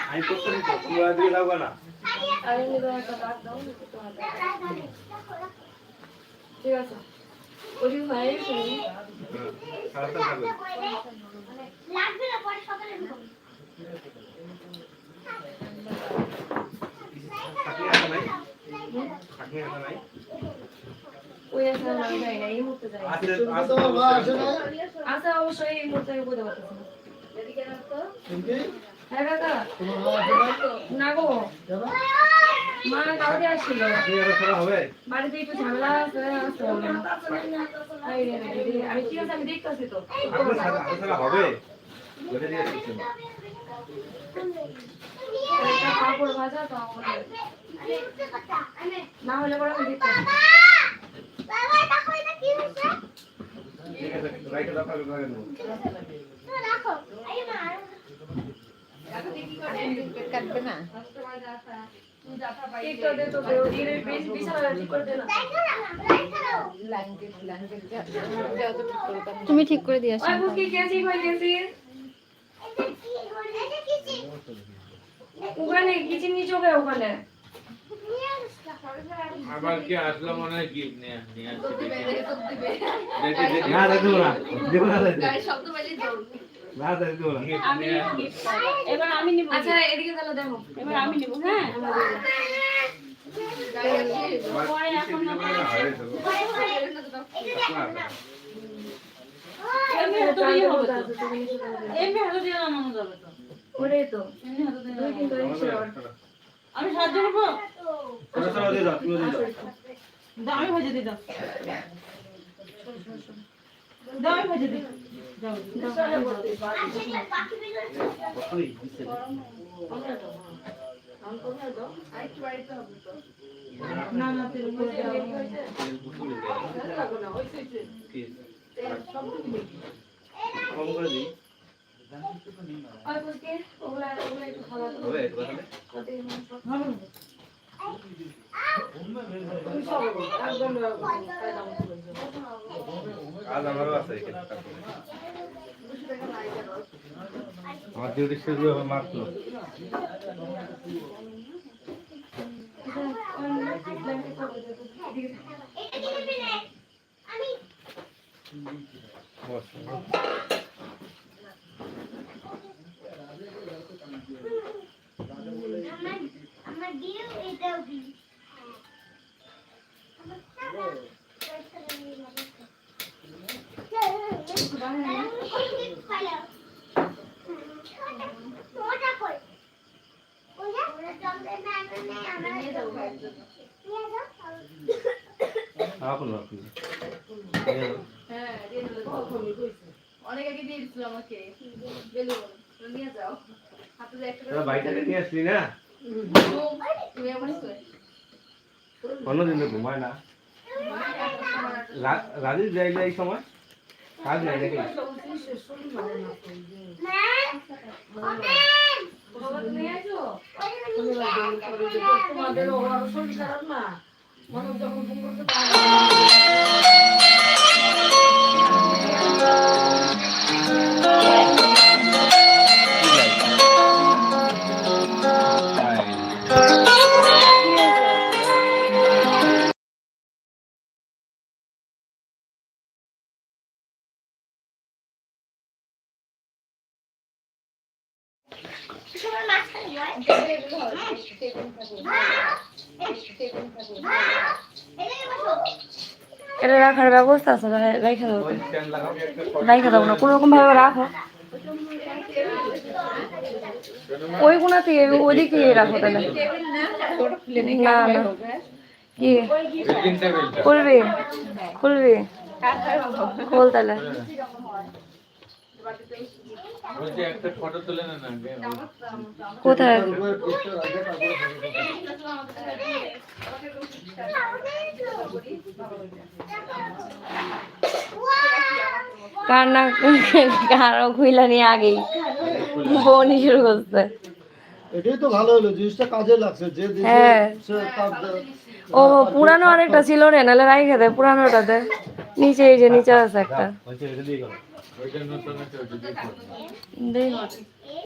আমি করতে দিই তো তুমি আর দিয়ে দাও না আরে নিবা একটা কাট দাও ঠিক আছে ওই ভাই শুনি সারাটা যাবে লাগবে না পরে সকালে ঢুকো খাটনি আছে নাই খাটনি আছে নাই ওই আছে না যাই না এই মুহূর্তে যাই আছে আছে অবশ্যই এই মুহূর্তে বলতে পারতেছি না এদিকে রাখতো হ্যাঁ কাকা না গো মা কালকে আসছিল বাড়িতে একটু ঝামেলা আছে আমি ঠিক আছে আমি দেখতেছি তো হবে পাপড় ভাজা তো না হলে পরে আমি দেখতেছি ঠিক আছে রাইখে দাও কালকে করে দেব রাখো এই মা কাটবে না তুমি ঠিক করে দিয়ে আসো ওখানে কিচেন নিচে ওখানে আবার কি আসলো মনে হয় গিফট নিয়ে না দেবো না দেবো না শব্দ পাইলে জোর না দেবো না এবার আমি নিব আচ্ছা এদিকে তাহলে দেখো এবার আমি নিব হ্যাঁ পরে এখন না এমনি হাতে দিয়ে হবে তো এমনি হাতে দিয়ে নামানো যাবে তো ওরে তো এমনি হাতে দিয়ে দুই তিন করে আমি সাহায্য করব ওটা সব দিয়ে দাও তুমি দিয়ে দাও দাও আমি ভেজে দিই দাও দাও আমি ভেজে দিই দাও ওই দিছে না না তেল করে দাও কম করে দিই আর বলতে ওগুলা একটু খাওয়া দাও হবে তাহলে আজ আমারও আছে এখানে আমার ডিউটি শেষ হবে মাত্র আমার দিও এটাও দি অনেক আগে দিয়ে দিছিল আমাকে নিয়ে যাও হাতে একটা বাইকটাকে নিয়ে আসলি না তুমি আমার অন্যদিন তো ঘুমায় না রাজীব যাই না এই সময় কাজ নাই নাকি তোমাদের শরীর খারাপ না মনে যখন ফোন করতে এটা রাখার ব্যবস্থা আছে রাখা দাও রাখা দাও না কোনো রকম ভাবে রাখো ওই কোনা থেকে ওদিক থেকে রাখো তাহলে না না কি খুলবি খুলবি খোল তাহলে বলছি একটা ফটো তুলে না না কোথায় কান্না কারো খুইলা নিয়ে আগেই বনি শুরু করছে এটাই তো ভালো হলো জিনিসটা কাজে লাগছে যে হ্যাঁ দিছে ও পুরানো আরেকটা ছিল রে নালে রাইখে দে পুরানোটাতে নিচে এই যে নিচে আছে একটা ওইটা দিয়ে গেল ওইটা নতুন আছে ওইটা দিয়ে দেখ